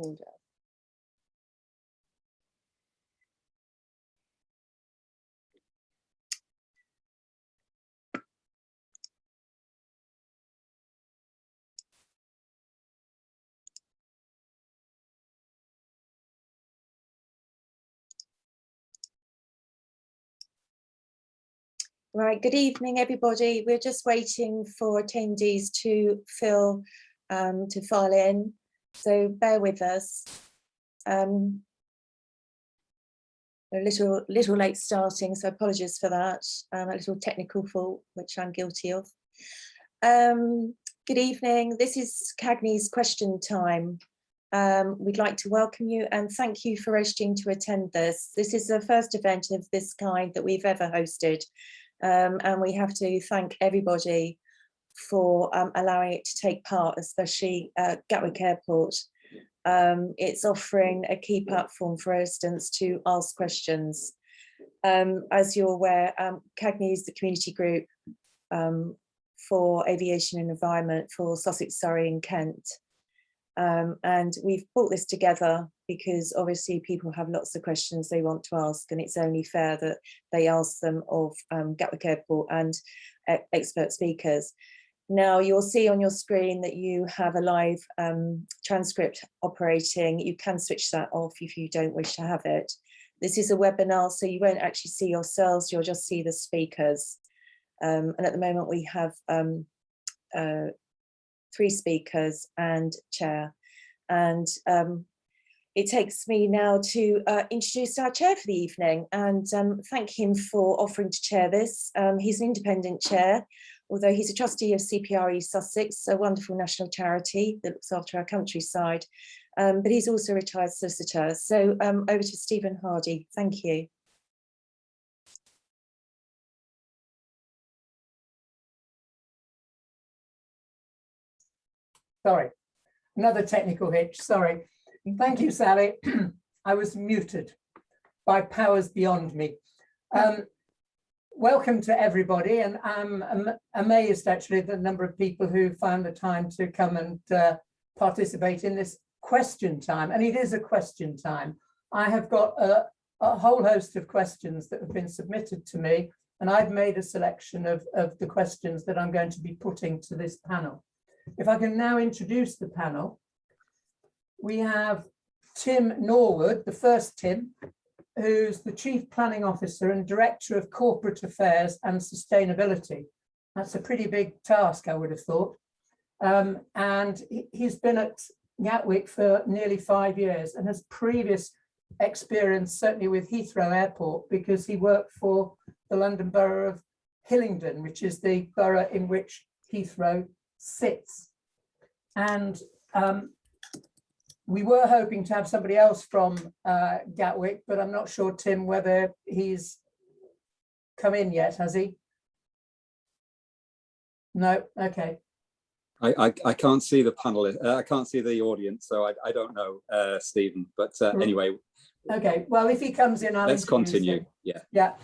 recorder. Right, good evening, everybody. We're just waiting for attendees to file in, so bear with us. A little late starting, so apologies for that. A little technical fault, which I'm guilty of. Good evening. This is CAGNE's question time. We'd like to welcome you and thank you for registering to attend this. This is the first event of this kind that we've ever hosted. And we have to thank everybody for allowing it to take part, especially Gatwick Airport. It's offering a key platform for residents to ask questions. As you're aware, CAGNE is the community group for aviation and environment for Sussex, Surrey and Kent. And we've brought this together because obviously people have lots of questions they want to ask, and it's only fair that they ask them of Gatwick Airport and expert speakers. Now you'll see on your screen that you have a live transcript operating. You can switch that off if you don't wish to have it. This is a webinar, so you won't actually see yourselves, you'll just see the speakers. And at the moment we have 3 speakers and chair, and it takes me now to introduce our chair for the evening and thank him for offering to chair this. He's an independent chair, although he's a trustee of CPRE Sussex, a wonderful national charity that looks after our countryside, but he's also a retired solicitor. So over to Stephen Hardy. Thank you. Sorry, another technical hitch, sorry. Thank you, Sally. I was muted by powers beyond me. Welcome to everybody, and I'm amazed actually at the number of people who found the time to come and participate in this question time, and it is a question time. I have got a whole host of questions that have been submitted to me, and I've made a selection of the questions that I'm going to be putting to this panel. If I can now introduce the panel, we have Tim Norwood, the first Tim, who's the Chief Planning Officer and Director of Corporate Affairs and Sustainability. That's a pretty big task, I would have thought. And he's been at Gatwick for nearly 5 years and has previous experience, certainly with Heathrow Airport, because he worked for the London Borough of Hillingdon, which is the borough in which Heathrow sits. And we were hoping to have somebody else from Gatwick, but I'm not sure, Tim, whether he's come in yet, has he? No, okay. I can't see the panel, I can't see the audience, so I don't know, Stephen, but anyway. Okay, well, if he comes in, let's continue, him. Yeah.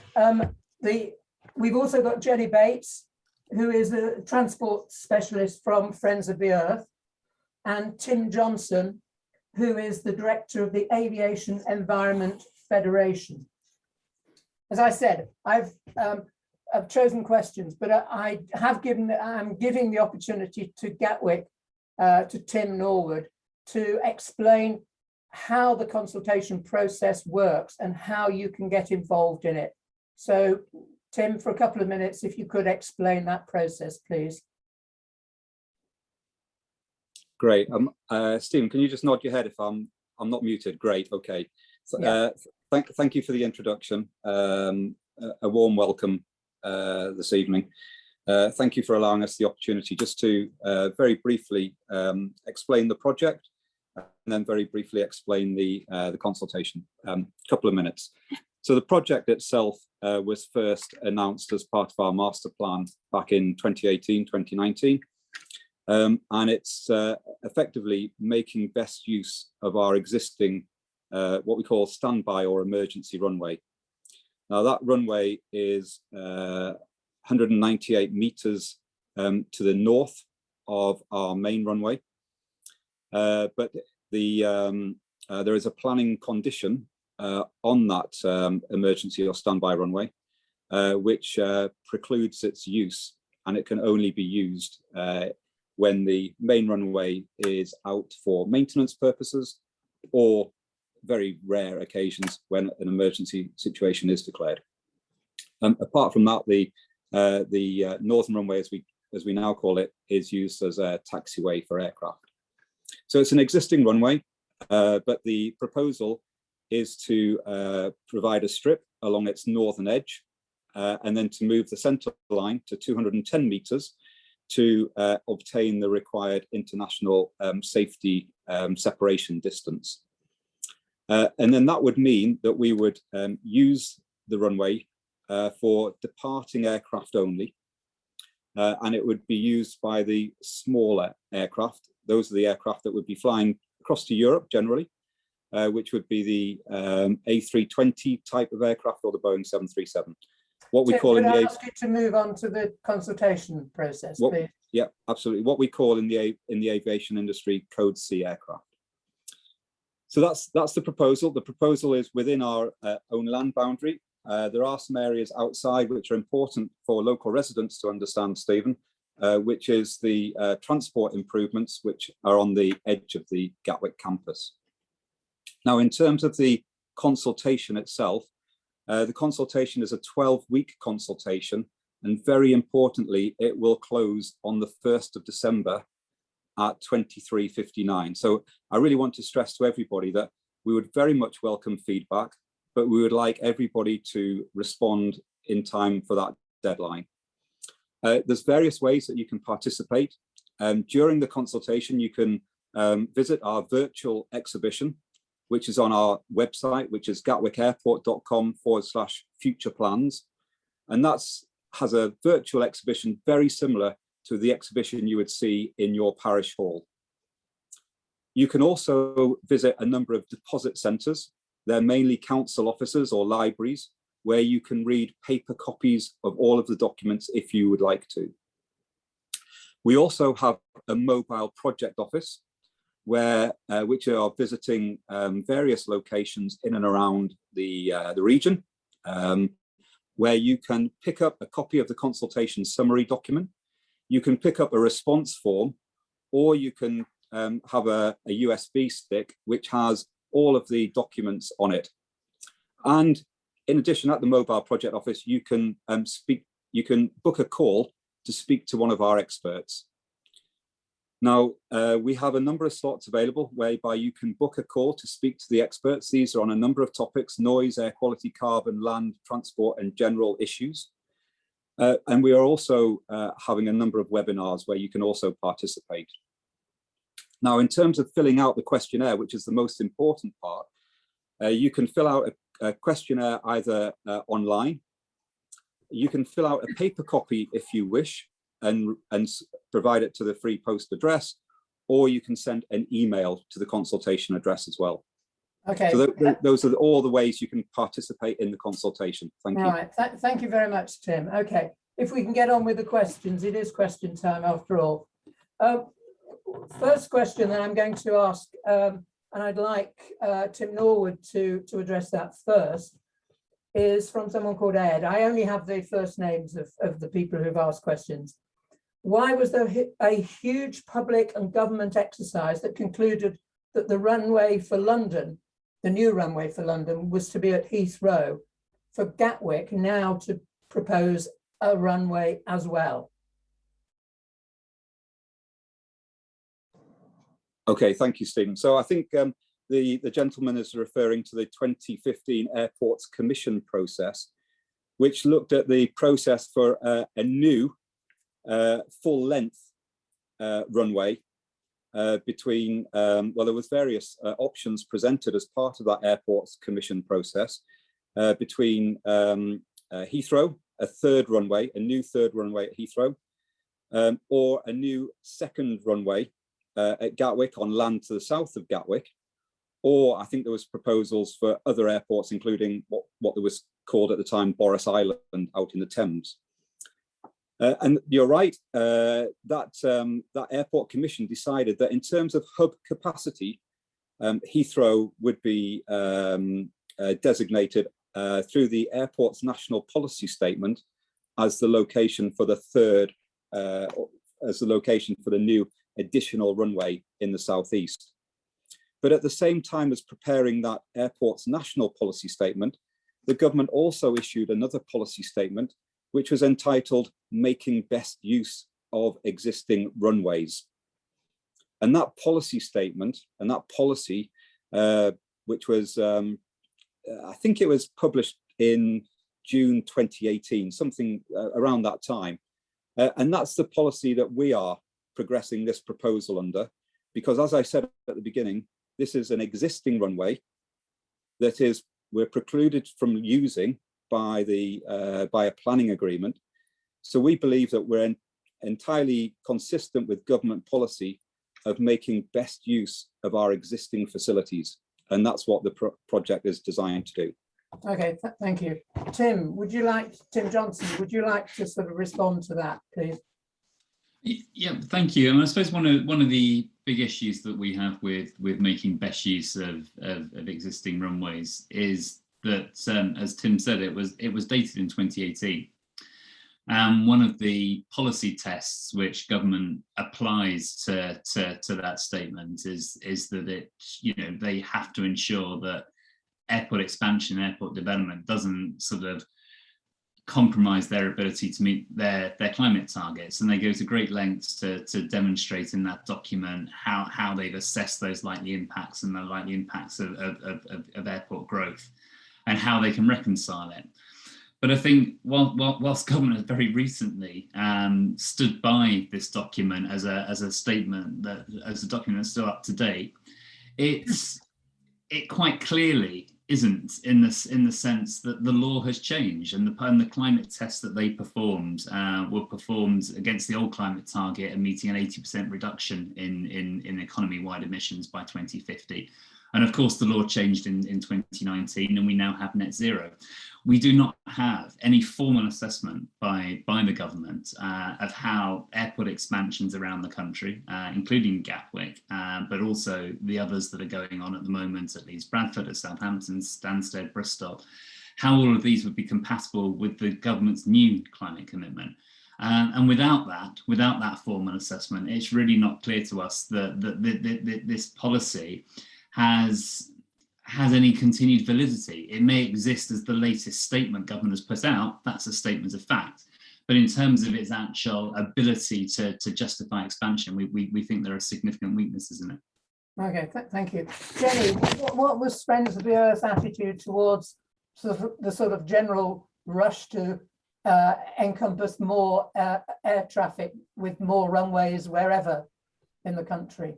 We've also got Jenny Bates, who is a transport specialist from Friends of the Earth, and Tim Johnson, who is the director of the Aviation Environment Federation. As I said, I've chosen questions, but I'm giving the opportunity to Gatwick, to Tim Norwood, to explain how the consultation process works and how you can get involved in it. So, Tim, for a couple of minutes, if you could explain that process, please. Great. Stephen, can you just nod your head if I'm not muted? Great. Okay. So, yeah. Thank you for the introduction. A warm welcome this evening. Thank you for allowing us the opportunity just to very briefly explain the project, and then very briefly explain the consultation. Couple of minutes. So the project itself was first announced as part of our master plan back in 2018, 2019. And it's effectively making best use of our existing, what we call standby or emergency runway. Now that runway is 198 meters to the north of our main runway. But there is a planning condition on that emergency or standby runway, which precludes its use, and it can only be used when the main runway is out for maintenance purposes, or very rare occasions when an emergency situation is declared. Apart from that, the northern runway, as we now call it, is used as a taxiway for aircraft. So it's an existing runway, but the proposal is to provide a strip along its northern edge, and then to move the centre line to 210 metres to obtain the required international safety separation distance. And then that would mean that we would use the runway for departing aircraft only, and it would be used by the smaller aircraft. Those are the aircraft that would be flying across to Europe generally, which would be the A320 type of aircraft or the Boeing 737. What we call in the ask you to move on to the consultation process, please. Yeah, absolutely. What we call in the aviation industry Code C aircraft. So that's the proposal. The proposal is within our own land boundary. There are some areas outside which are important for local residents to understand, Stephen, which is the transport improvements which are on the edge of the Gatwick campus. Now, in terms of the consultation itself, the consultation is a 12-week consultation, and very importantly, it will close on the 1st of December at 23:59. So I really want to stress to everybody that we would very much welcome feedback, but we would like everybody to respond in time for that deadline. There's various ways that you can participate. During the consultation, you can visit our virtual exhibition, which is on our website, which is gatwickairport.com/future plans. And that has a virtual exhibition very similar to the exhibition you would see in your parish hall. You can also visit a number of deposit centres. They're mainly council offices or libraries where you can read paper copies of all of the documents if you would like to. We also have a mobile project office where which are visiting various locations in and around the region, where you can pick up a copy of the consultation summary document. You can pick up a response form, or you can have a USB stick which has all of the documents on it. And in addition, at the mobile project office, you can book a call to speak to one of our experts. Now, we have a number of slots available whereby you can book a call to speak to the experts. These are on a number of topics: noise, air quality, carbon, land, transport, and general issues. And we are also having a number of webinars where you can also participate. Now, in terms of filling out the questionnaire, which is the most important part, you can fill out a questionnaire either online. You can fill out a paper copy if you wish, and provide it to the free post address, or you can send an email to the consultation address as well. Okay. So those are all the ways you can participate in the consultation. Thank you. Right. Thank you very much, Tim. Okay. If we can get on with the questions, it is question time after all. First question that I'm going to ask, and I'd like Tim Norwood to address that first, is from someone called Ed. I only have the first names of the people who've asked questions. Why was there a huge public and government exercise that concluded that the runway for London, the new runway for London, was to be at Heathrow, for Gatwick now to propose a runway as well? Okay, thank you, Stephen. So I think the gentleman is referring to the 2015 Airports Commission process, which looked at the process for a new full-length runway between, well, there was various options presented as part of that Airports Commission process between Heathrow, a third runway, a new third runway at Heathrow, or a new second runway at Gatwick on land to the south of Gatwick, or I think there was proposals for other airports, including what there was called at the time Boris Island out in the Thames. And you're right, that Airport Commission decided that in terms of hub capacity, Heathrow would be designated through the airport's national policy statement as the location for the third, as the location for the new additional runway in the southeast. But at the same time as preparing that airport's national policy statement, the government also issued another policy statement, which was entitled Making Best Use of Existing Runways. And that policy statement and that policy, which was, I think it was published in June 2018, something around that time. And that's the policy that we are progressing this proposal under, because as I said at the beginning, this is an existing runway that we're precluded from using by a planning agreement. So we believe that we're entirely consistent with government policy of making best use of our existing facilities. And that's what the project is designed to do. Okay, thank you. Tim Johnson, would you like to sort of respond to that, please? Yeah, thank you. And I suppose one of the big issues that we have with making best use of existing runways is that, as Tim said, it was dated in 2018. One of the policy tests which government applies to that statement is that they have to ensure that airport expansion, airport development doesn't sort of compromise their ability to meet their climate targets, and they go to great lengths to demonstrate in that document how they've assessed those likely impacts and the likely impacts of airport growth and how they can reconcile it. But I think whilst government has very recently stood by this document as a statement as a document that's still up to date, it quite clearly isn't in the sense that the law has changed, and the climate tests that they performed were performed against the old climate target and meeting an 80% reduction in economy-wide emissions by 2050. And of course, the law changed in 2019, and we now have net zero. We do not have any formal assessment by the government of how airport expansions around the country, including Gatwick, but also the others that are going on at the moment, at Leeds Bradford, at Southampton, Stansted, Bristol, how all of these would be compatible with the government's new climate commitment. And without that formal assessment, it's really not clear to us that this policy has any continued validity. It may exist as the latest statement government has put out, that's a statement of fact. But in terms of its actual ability to justify expansion, we think there are significant weaknesses in it. Okay, thank you. Jenny, what was Friends of the Earth's attitude towards the sort of general rush to encompass more air traffic with more runways wherever in the country?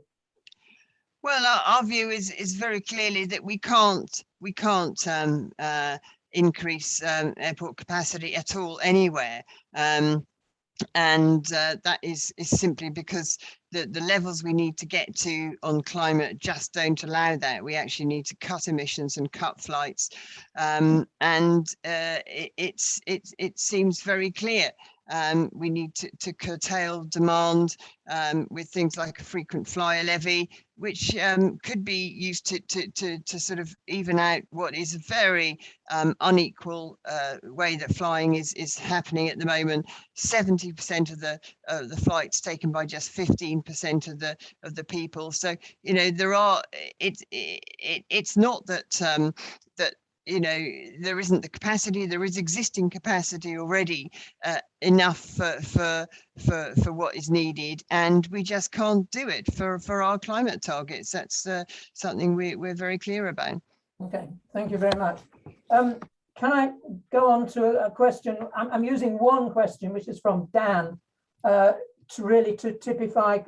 Well, our view is very clearly that we can't increase airport capacity at all anywhere, and that is simply because the levels we need to get to on climate just don't allow that. We actually need to cut emissions and cut flights, and it seems very clear. We need to curtail demand with things like a frequent flyer levy, which could be used to sort of even out what is a very unequal way that flying is happening at the moment. 70% of the flights taken by just 15% of the people. So there are it's not that there isn't the capacity. There is existing capacity already, enough for what is needed, and we just can't do it for our climate targets. That's something we're very clear about. Okay, thank you very much. Can I go on to a question? I'm using one question, which is from Dan, to typify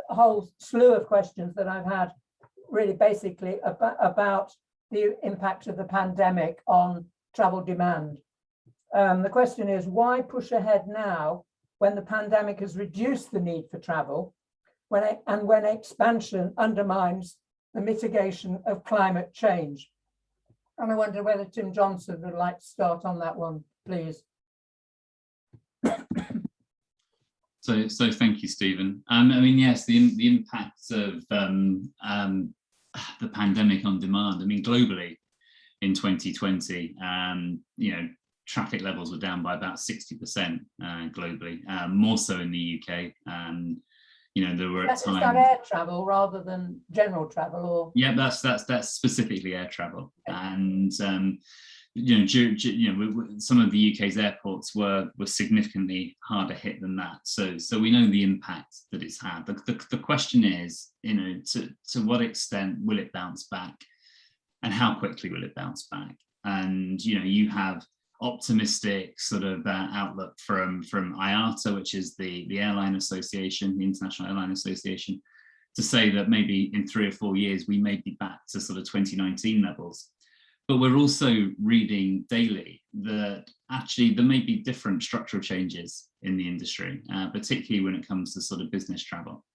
a whole slew of questions that I've had, really basically about the impact of the pandemic on travel demand. The question is, why push ahead now when the pandemic has reduced the need for travel, when expansion undermines the mitigation of climate change? And I wonder whether Tim Johnson would like to start on that one, please. So thank you, Stephen. I mean, yes, the impacts of the pandemic on demand. I mean, globally in 2020, you know, traffic levels were down by about 60% globally, more so in the UK. You know, there were at times. Is that air travel rather than general travel, or? Yeah, that's specifically air travel, and you know, some of the UK's airports were significantly harder hit than that. So we know the impact that it's had. The question is, you know, to what extent will it bounce back, and how quickly will it bounce back? And you know, you have optimistic sort of outlook from IATA, which is the airline association, the International Airline Association, to say that maybe in 3 or 4 years we may be back to sort of 2019 levels. But we're also reading daily that actually there may be different structural changes in the industry, particularly when it comes to sort of business travel.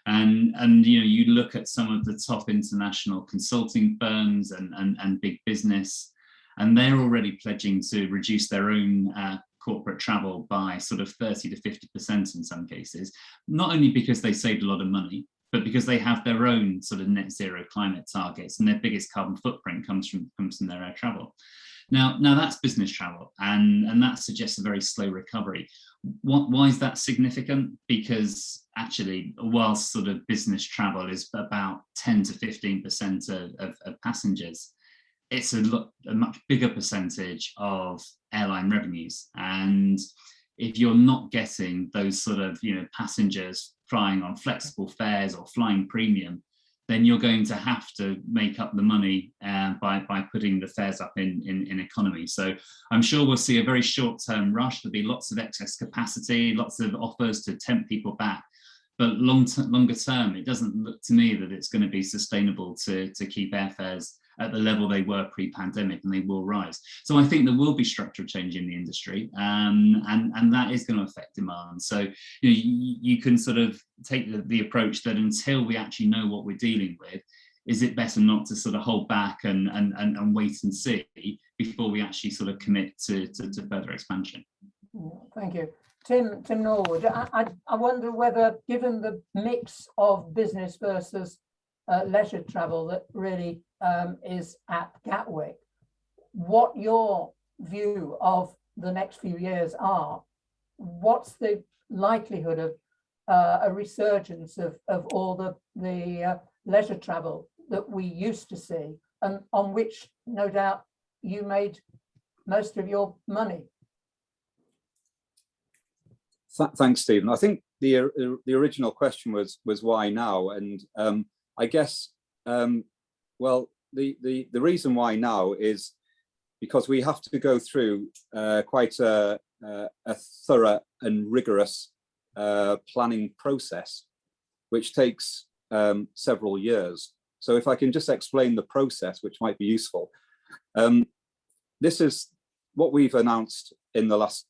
And you know, you look at some of the top international consulting firms and big business, and they're already pledging to reduce their own corporate travel by sort of 30 to 50% in some cases, not only because they saved a lot of money, but because they have their own sort of net zero climate targets, and their biggest carbon footprint comes from their air travel. Now that's business travel, and that suggests a very slow recovery. Why is that significant? Because actually, whilst sort of business travel is about 10 to 15% of passengers, it's a much bigger percentage of airline revenues. And if you're not getting those sort of, you know, passengers flying on flexible fares or flying premium, then you're going to have to make up the money by putting the fares up in economy. So I'm sure we'll see a very short-term rush. There'll be lots of excess capacity, lots of offers to tempt people back. But longer term, it doesn't look to me that it's going to be sustainable to keep airfares at the level they were pre-pandemic, and they will rise. So I think there will be structural change in the industry, and that is going to affect demand. So you know, you can sort of take the approach that until we actually know what we're dealing with, is it better not to sort of hold back and wait and see before we actually sort of commit to further expansion. Thank you. Tim Norwood, I wonder whether, given the mix of business versus leisure travel that really is at Gatwick, what your view of the next few years are. What's the likelihood of a resurgence of all the leisure travel that we used to see, and on which no doubt you made most of your money? Thanks, Stephen. I think the original question was why now, and I guess well, the reason why now is because we have to go through quite a thorough and rigorous planning process, which takes several years. So if I can just explain the process, which might be useful. This is what we've announced in the last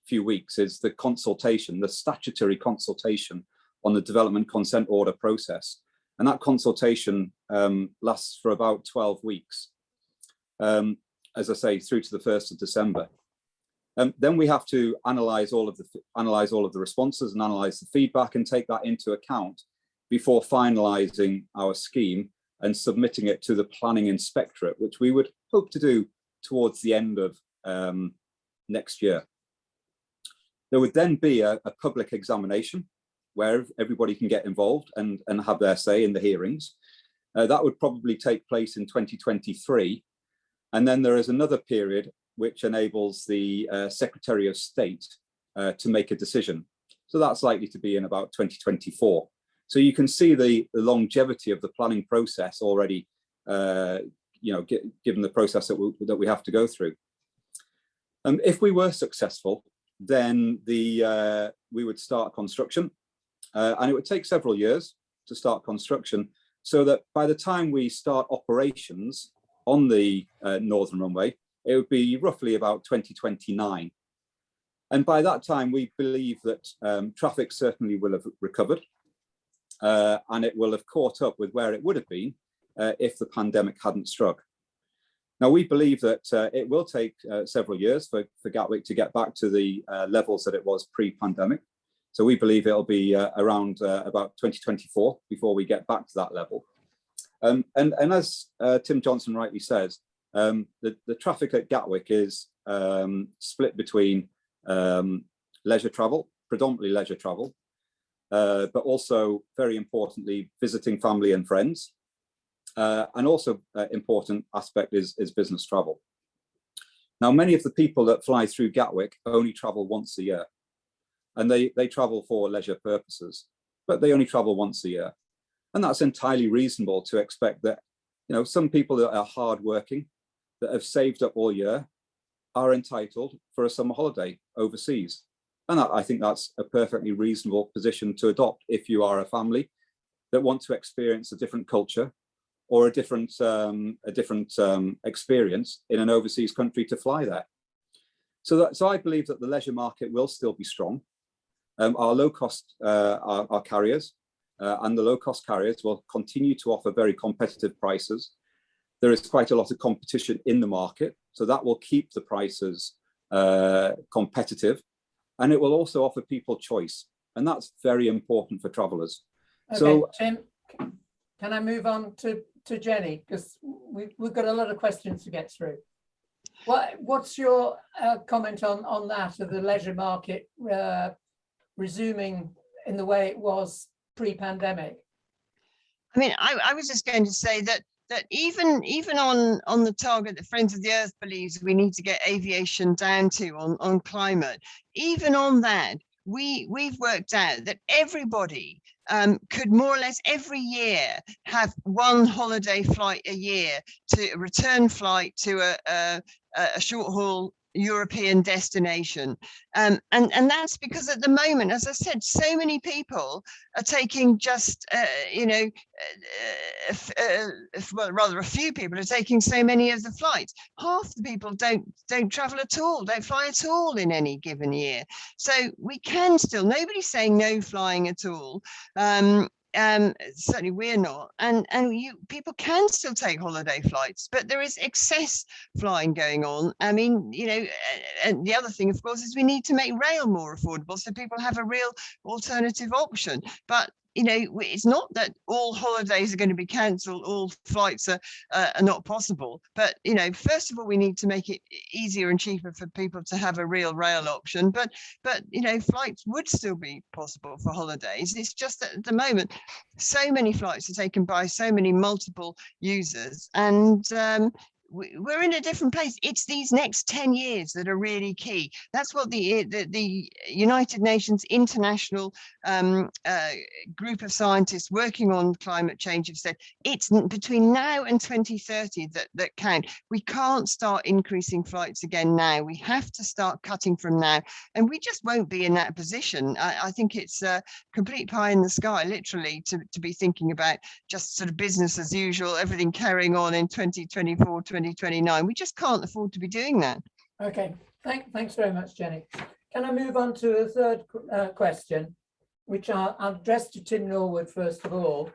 few weeks, is the consultation, the statutory consultation on the development consent order process. And that consultation lasts for about 12 weeks, as I say, through to the 1st of December. Then we have to analyse all of the responses and analyse the feedback and take that into account before finalising our scheme and submitting it to the planning inspectorate, which we would hope to do towards the end of next year. There would then be a public examination where everybody can get involved and have their say in the hearings. That would probably take place in 2023. And then there is another period which enables the Secretary of State to make a decision. So that's likely to be in about 2024. So you can see the longevity of the planning process already, you know, given the process that we have to go through. If we were successful, then we would start construction, and it would take several years to start construction, so that by the time we start operations on the Northern Runway, it would be roughly about 2029. And by that time, we believe that traffic certainly will have recovered, and it will have caught up with where it would have been if the pandemic hadn't struck. Now, we believe that it will take several years for Gatwick to get back to the levels that it was pre-pandemic. So we believe it'll be around about 2024 before we get back to that level. And as Tim Johnson rightly says, the traffic at Gatwick is split between leisure travel, predominantly leisure travel, but also very importantly, visiting family and friends. And also important aspect is business travel. Now, many of the people that fly through Gatwick only travel once a year, and they travel for leisure purposes, but they only travel once a year. And that's entirely reasonable to expect that, you know, some people that are hardworking, that have saved up all year, are entitled for a summer holiday overseas. And I think that's a perfectly reasonable position to adopt if you are a family that want to experience a different culture or a different experience in an overseas country to fly there. So I believe that the leisure market will still be strong. Our low cost our carriers and the low cost carriers will continue to offer very competitive prices. There is quite a lot of competition in the market, so that will keep the prices competitive, and it will also offer people choice, and that's very important for travellers. Okay, so Tim, can I move on to Jenny, because we've got a lot of questions to get through. What's your comment on that, of the leisure market resuming in the way it was pre-pandemic? I mean, I was just going to say that even on the target that Friends of the Earth believes we need to get aviation down to on climate, even on that, we've worked out that everybody could more or less every year have one holiday flight a year, to a return flight to a short haul European destination, and that's because at the moment, as I said, so many people are taking just well, rather a few people are taking so many of the flights. Half the people don't travel at all, don't fly at all in any given year. So we can still, nobody's saying no flying at all. Certainly we're not, and people can still take holiday flights, but there is excess flying going on. I mean, you know, and the other thing, of course, is we need to make rail more affordable so people have a real alternative option. But you know, it's not that all holidays are going to be cancelled, all flights are not possible. But, you know, first of all, we need to make it easier and cheaper for people to have a real rail option. But you know, flights would still be possible for holidays. It's just that at the moment, so many flights are taken by so many multiple users, and we're in a different place. It's these next 10 years that are really key. That's what the United Nations International group of scientists working on climate change have said. It's between now and 2030 that count. We can't start increasing flights again now. We have to start cutting from now, and we just won't be in that position. I think it's a complete pie in the sky, literally, to be thinking about just sort of business as usual, everything carrying on in 2024, 2029. We just can't afford to be doing that. Okay, thanks very much, Jenny. Can I move on to a third question, which I'll address to Tim Norwood first of all.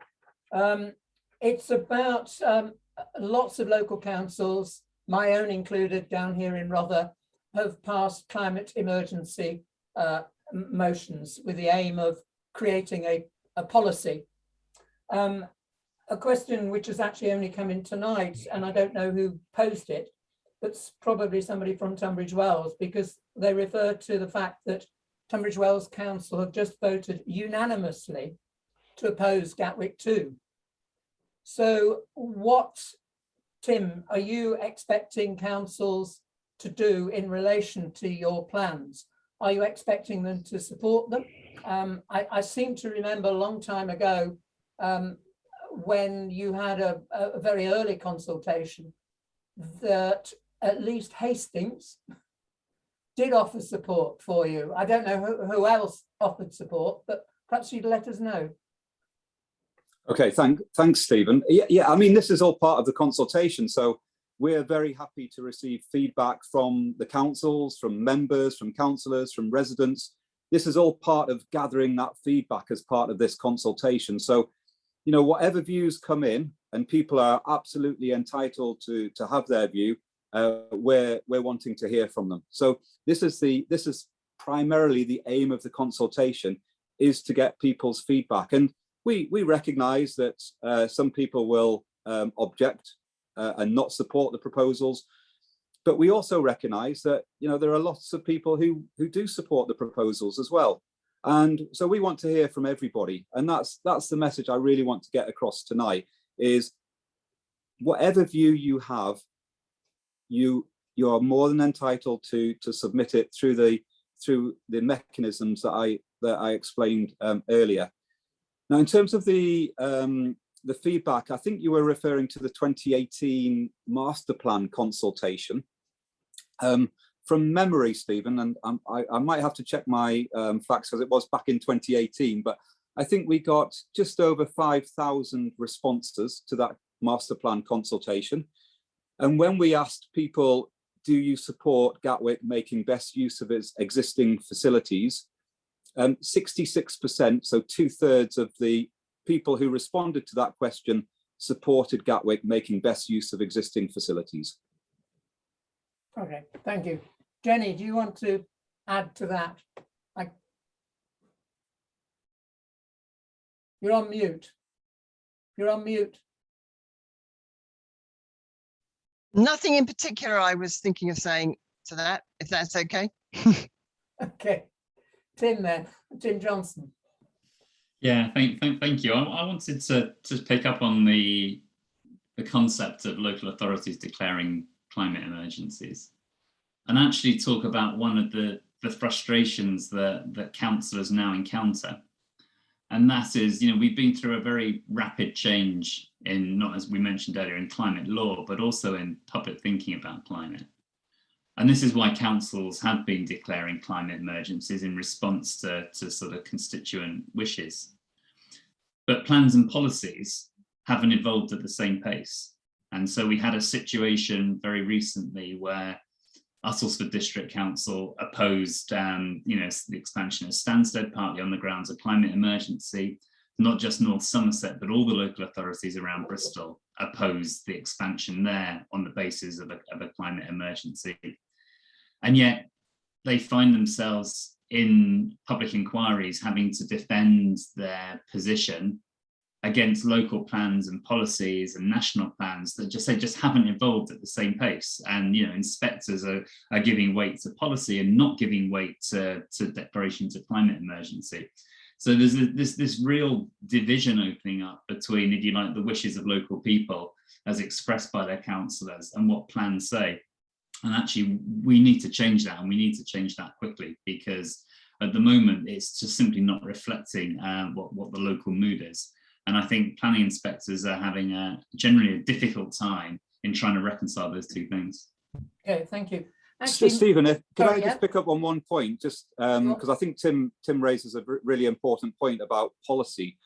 It's about lots of local councils, my own included down here in Rother, have passed climate emergency motions with the aim of creating a policy. A question which has actually only come in tonight, and I don't know who posed it, but it's probably somebody from Tunbridge Wells, because they refer to the fact that Tunbridge Wells Council have just voted unanimously to oppose Gatwick 2. So what, Tim, are you expecting councils to do in relation to your plans? Are you expecting them to support them? I seem to remember a long time ago when you had a very early consultation that at least Hastings did offer support for you. I don't know who else offered support, but perhaps you'd let us know. Okay, thanks, Stephen. Yeah, I mean, this is all part of the consultation, so we're very happy to receive feedback from the councils, from members, from councillors, from residents. This is all part of gathering that feedback as part of this consultation. So, you know, whatever views come in, and people are absolutely entitled to have their view, we're wanting to hear from them. So this is primarily the aim of the consultation, is to get people's feedback. And we recognise that some people will object and not support the proposals. But we also recognise that, you know, there are lots of people who do support the proposals as well. And so we want to hear from everybody. And that's the message I really want to get across tonight, is whatever view you have, you are more than entitled to submit it through the mechanisms that I explained earlier. Now, in terms of the feedback, I think you were referring to the 2018 master plan consultation. From memory, Stephen, and I might have to check my facts because it was back in 2018, but I think we got just over 5,000 responses to that master plan consultation. And when we asked people, do you support Gatwick making best use of its existing facilities, 66%, so 2/3 of the people who responded to that question supported Gatwick making best use of existing facilities. Okay, thank you. Jenny, do you want to add to that? You're on mute. You're on mute. Nothing in particular I was thinking of saying to that, if that's okay. Okay. Tim then, Tim Johnson. Yeah, thank you. I wanted to pick up on the concept of local authorities declaring climate emergencies, and actually talk about one of the frustrations that councillors now encounter. And that is, you know, we've been through a very rapid change in, not as we mentioned earlier, in climate law, but also in public thinking about climate. And this is why councils have been declaring climate emergencies in response to sort of constituent wishes. But plans and policies haven't evolved at the same pace. And so we had a situation very recently where Uttlesford District Council opposed you know, the expansion of Stansted, partly on the grounds of climate emergency. Not just North Somerset, but all the local authorities around Bristol opposed the expansion there on the basis of a climate emergency. And yet they find themselves in public inquiries having to defend their position against local plans and policies and national plans that just haven't evolved at the same pace. And, you know, inspectors are giving weight to policy and not giving weight to declarations of climate emergency. So there's this real division opening up between, if you like, the wishes of local people as expressed by their councillors and what plans say. And actually, we need to change that, and we need to change that quickly, because at the moment it's just simply not reflecting what the local mood is. And I think planning inspectors are having generally a difficult time in trying to reconcile those two things. Okay, thank you. Actually, Stephen, could I yeah, just pick up on one point, just because I think Tim raises a really important point about policy,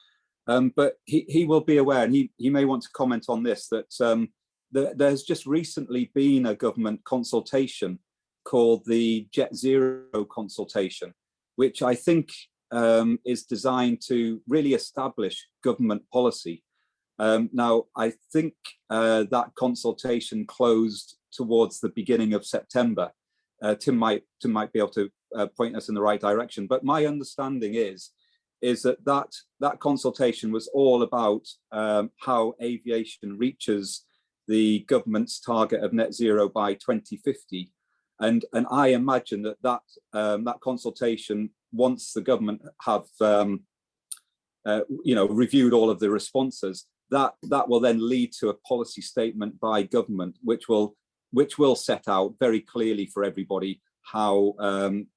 but he will be aware, and he may want to comment on this, that there's just recently been a government consultation called the Jet Zero consultation, which I think is designed to really establish government policy. Now, I think that consultation closed towards the beginning of September. Tim might be able to point us in the right direction, but my understanding is that consultation was all about how aviation reaches the government's target of net zero by 2050, and I imagine that consultation, once the government have you know, reviewed all of the responses, that will then lead to a policy statement by government, which will set out very clearly for everybody how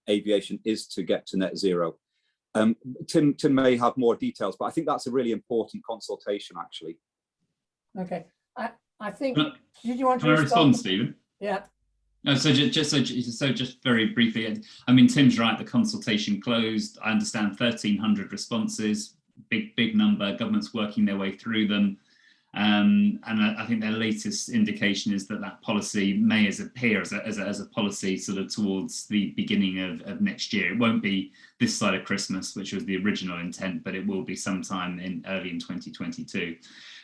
aviation is to get to net zero. Tim may have more details, but I think that's a really important consultation, actually. Okay, I think. Did you want to respond, Stephen? Yeah. No, so just very briefly, I mean, Tim's right, the consultation closed. I understand 1,300 responses, big number, government's working their way through them. And I think their latest indication is that policy may appear as a policy sort of towards the beginning of next year. It won't be this side of Christmas, which was the original intent, but it will be sometime early in 2022.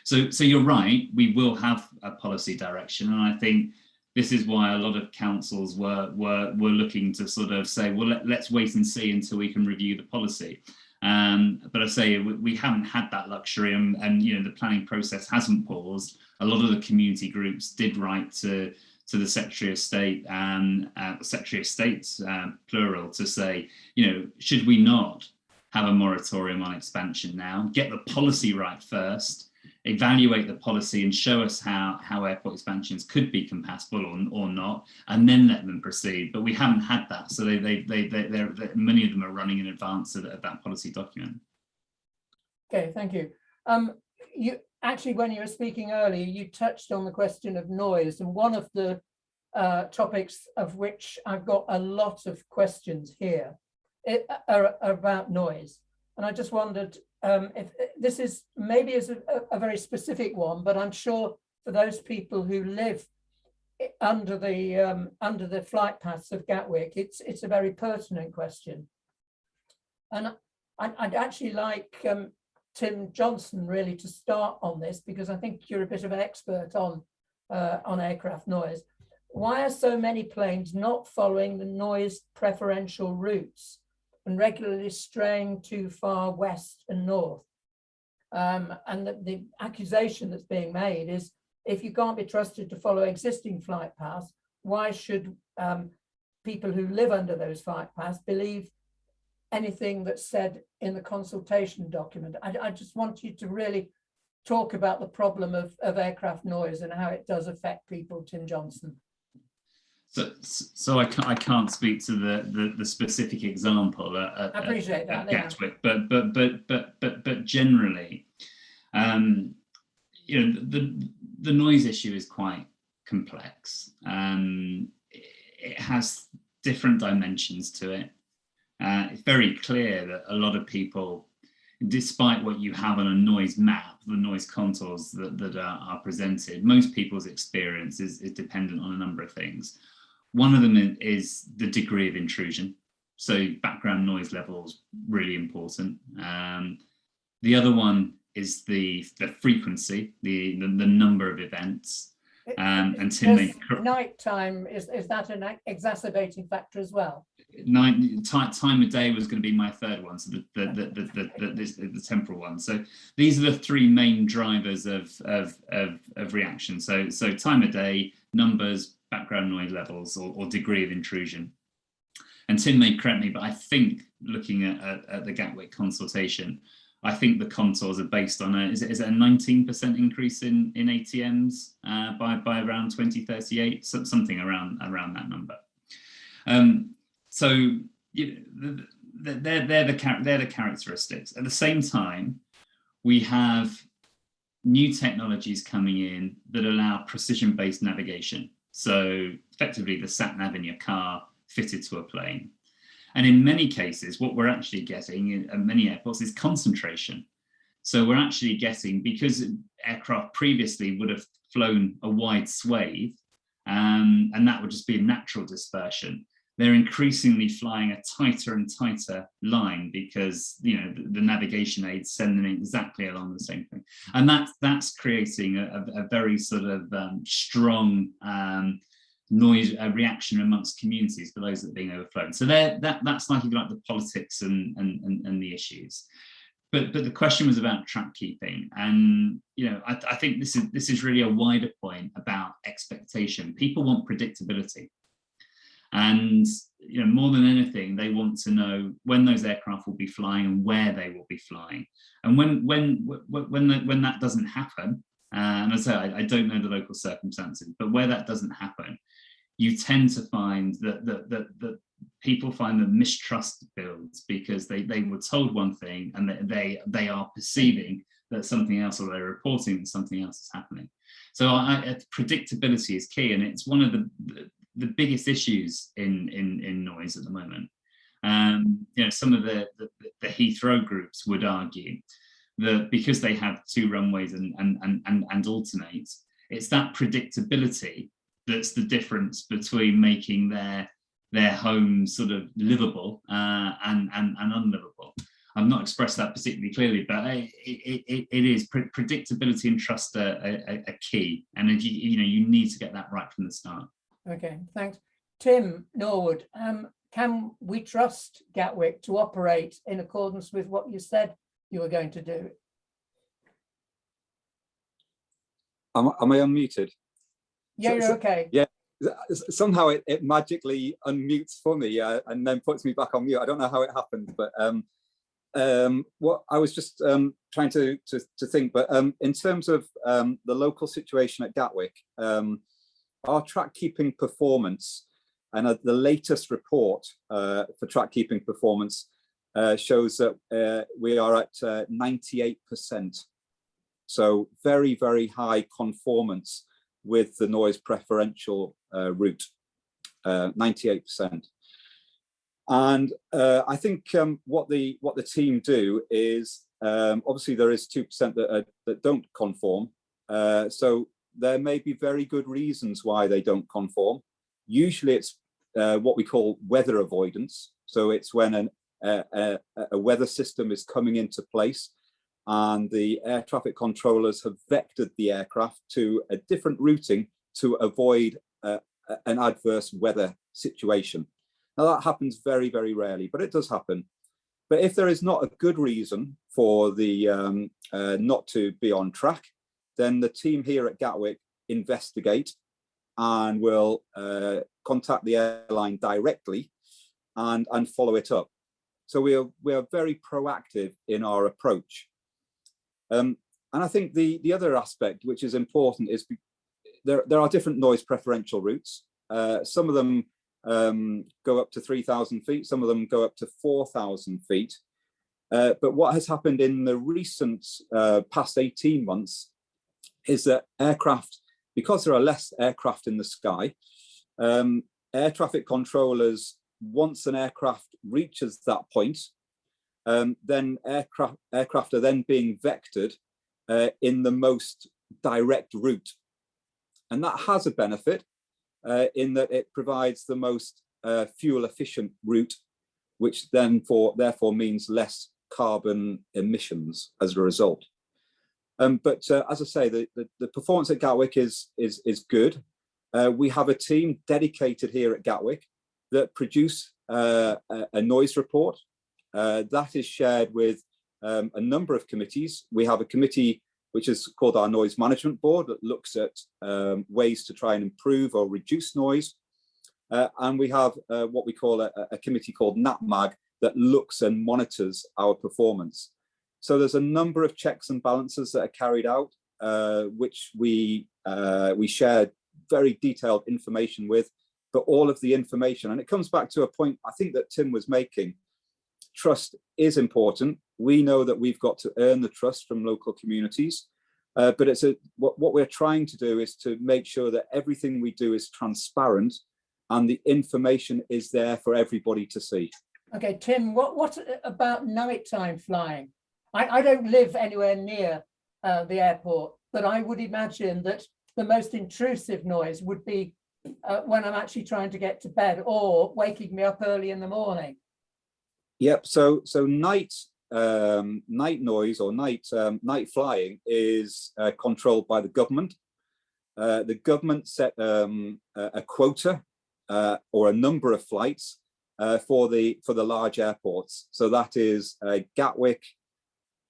So you're right, we will have a policy direction, and I think this is why a lot of councils were looking to sort of say, well, let's wait and see until we can review the policy. But I say we haven't had that luxury, and you know, the planning process hasn't paused. A lot of the community groups did write to the Secretary of State and Secretary of States, plural, to say, you know, should we not have a moratorium on expansion now? Get the policy right first, evaluate the policy and show us how airport expansions could be compatible or not, and then let them proceed. But we haven't had that, so they're many of them are running in advance of that policy document. Okay, thank you. You actually, when you were speaking earlier, you touched on the question of noise, and one of the topics of which I've got a lot of questions here are about noise. And I just wondered if this is maybe is a very specific one, but I'm sure for those people who live under the flight paths of Gatwick, it's a very pertinent question. And I'd actually like Tim Johnson really to start on this, because I think you're a bit of an expert on aircraft noise. Why are so many planes not following the noise preferential routes and regularly straying too far west and north? And the accusation that's being made is, if you can't be trusted to follow existing flight paths, why should people who live under those flight paths believe anything that's said in the consultation document? I just want you to really talk about the problem of aircraft noise and how it does affect people, Tim Johnson. So I can't speak to the specific example at Gatwick, but generally, you know, the noise issue is quite complex. It has different dimensions to it. It's very clear that a lot of people, despite what you have on a noise map, the noise contours that are presented, most people's experience is dependent on a number of things. One of them is the degree of intrusion. So background noise levels, really important. The other one is the frequency, the number of events. And Tim, nighttime, is that an exacerbating factor as well? Time of day was going to be my third one, so the temporal one. So these are the three main drivers of reaction. So time of day, numbers, background noise levels, or degree of intrusion. And Tim may correct me, but I think, looking at the Gatwick consultation, I think the contours are based on is it a 19% increase in ATMs by around 2038, something around that number. So you know, they're the characteristics. At the same time, we have new technologies coming in that allow precision-based navigation. So effectively, the sat nav in your car fitted to a plane. And in many cases, what we're actually getting at many airports is concentration. So we're actually getting, because aircraft previously would have flown a wide swathe, and that would just be a natural dispersion, they're increasingly flying a tighter and tighter line, because you know the navigation aids send them exactly along the same thing, and that's creating a very sort of strong noise reaction amongst communities for those that are being overflown. So that's like, if you like, the politics and the issues. But the question was about track keeping, and you know I think this is really a wider point about expectation. People want predictability. And you know, more than anything, they want to know when those aircraft will be flying and where they will be flying. And when that doesn't happen, and as I say, I don't know the local circumstances, but where that doesn't happen, you tend to find that people find that mistrust builds, because they were told one thing and they are perceiving that something else, or they're reporting that something else is happening. So predictability is key, and it's one of the biggest issues in noise at the moment. You know, some of the Heathrow groups would argue that because they have two runways and alternate, it's that predictability that's the difference between making their home sort of livable and unlivable. I've not expressed that particularly clearly, but it is predictability and trust are key, and if you need to get that right from the start. Okay, thanks. Tim, Norwood, can we trust Gatwick to operate in accordance with what you said you were going to do? Am I unmuted? Yeah, you're okay. Yeah, somehow it magically unmutes for me and then puts me back on mute. I don't know how it happened, but what I was just trying to think, but in terms of the local situation at Gatwick, our track keeping performance and the latest report for track keeping performance shows that we are at 98%. So very, very high conformance with the noise preferential route, 98%. And I think what the team do is obviously there is 2% that don't conform. So there may be very good reasons why they don't conform. Usually it's what we call weather avoidance. So it's when a weather system is coming into place and the air traffic controllers have vectored the aircraft to a different routing to avoid an adverse weather situation. Now that happens very, very rarely, but it does happen. But if there is not a good reason for the not to be on track, then the team here at Gatwick investigate and will contact the airline directly and follow it up. So we are very proactive in our approach. And I think the other aspect which is important is there are different noise preferential routes. Some of them go up to 3,000 feet, some of them go up to 4,000 feet. But what has happened in the recent past 18 months is that aircraft, because there are less aircraft in the sky, air traffic controllers, once an aircraft reaches that point, then aircraft are then being vectored in the most direct route. And that has a benefit in that it provides the most fuel efficient route, which then therefore means less carbon emissions as a result. But as I say, the performance at Gatwick is good. We have a team dedicated here at Gatwick that produce a noise report that is shared with a number of committees. We have a committee which is called our Noise Management Board that looks at ways to try and improve or reduce noise. And we have what we call a committee called NatMag that looks and monitors our performance. So there's a number of checks and balances that are carried out, which we share very detailed information with, but all of the information, and it comes back to a point I think that Tim was making, trust is important. We know that we've got to earn the trust from local communities, but it's what we're trying to do is to make sure that everything we do is transparent and the information is there for everybody to see. Okay, Tim, what about nighttime flying? I don't live anywhere near the airport, but I would imagine that the most intrusive noise would be when I'm actually trying to get to bed or waking me up early in the morning. Yep. So night noise or night flying is controlled by the government. The government set a quota or a number of flights for the large airports. So that is Gatwick,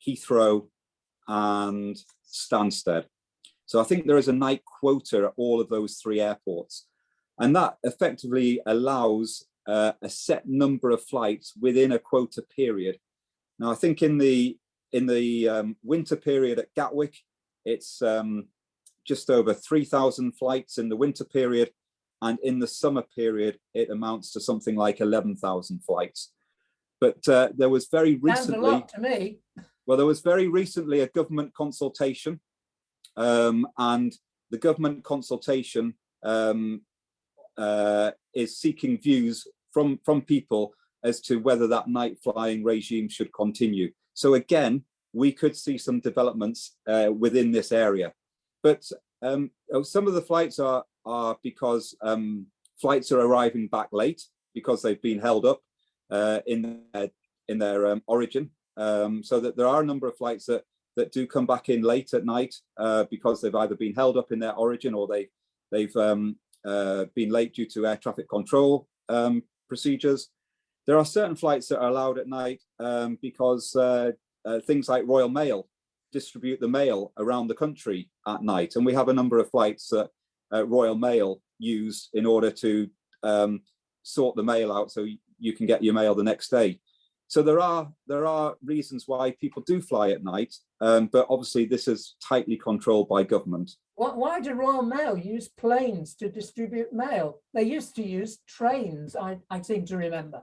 Heathrow, and Stansted. So I think there is a night quota at all of those three airports, and that effectively allows a set number of flights within a quota period. Now, I think in the winter period at Gatwick, it's just over 3,000 flights in the winter period, and in the summer period, it amounts to something like 11,000 flights. But there was very recently, sounds a lot to me. Well, there was very recently a government consultation, and the government consultation is seeking views from people as to whether that night flying regime should continue. So again, we could see some developments within this area. But some of the flights are because flights are arriving back late because they've been held up in their origin. So that there are a number of flights that do come back in late at night because they've either been held up in their origin or they've been late due to air traffic control procedures. There are certain flights that are allowed at night because things like Royal Mail distribute the mail around the country at night, and we have a number of flights that Royal Mail use in order to sort the mail out so you can get your mail the next day. So there are reasons why people do fly at night, but obviously this is tightly controlled by government. Why do Royal Mail use planes to distribute mail? They used to use trains, I seem to remember.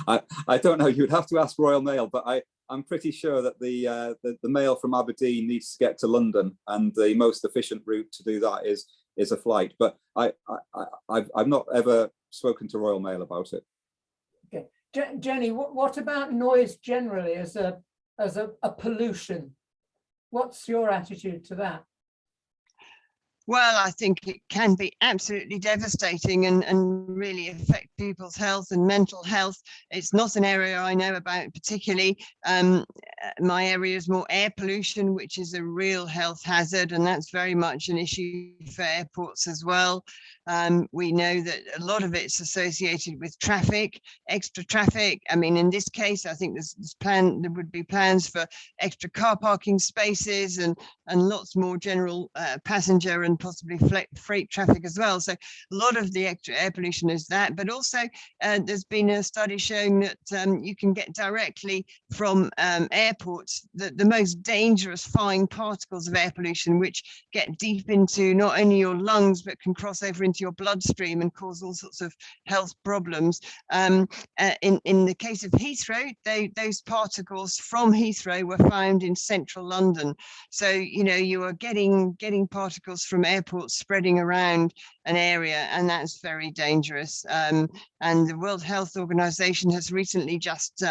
I don't know, you'd have to ask Royal Mail, but I'm pretty sure that the mail from Aberdeen needs to get to London, and the most efficient route to do that is a flight. But I've not ever spoken to Royal Mail about it. Okay, Jenny, what about noise generally as a pollution? What's your attitude to that? Well, I think it can be absolutely devastating and really affect people's health and mental health. It's not an area I know about particularly. My area is more air pollution, which is a real health hazard, and that's very much an issue for airports as well. We know that a lot of it's associated with traffic, extra traffic. I mean, in this case, I think there would be plans for extra car parking spaces and lots more general passenger and possibly freight traffic as well. So a lot of the extra air pollution is that, but also there's been a study showing that you can get directly from airports the most dangerous fine particles of air pollution, which get deep into not only your lungs, but can cross over into your bloodstream and cause all sorts of health problems. In the case of Heathrow, those particles from Heathrow were found in central London. So, you know, you are getting particles from airports spreading around an area, and that's very dangerous. And the World Health Organization has recently just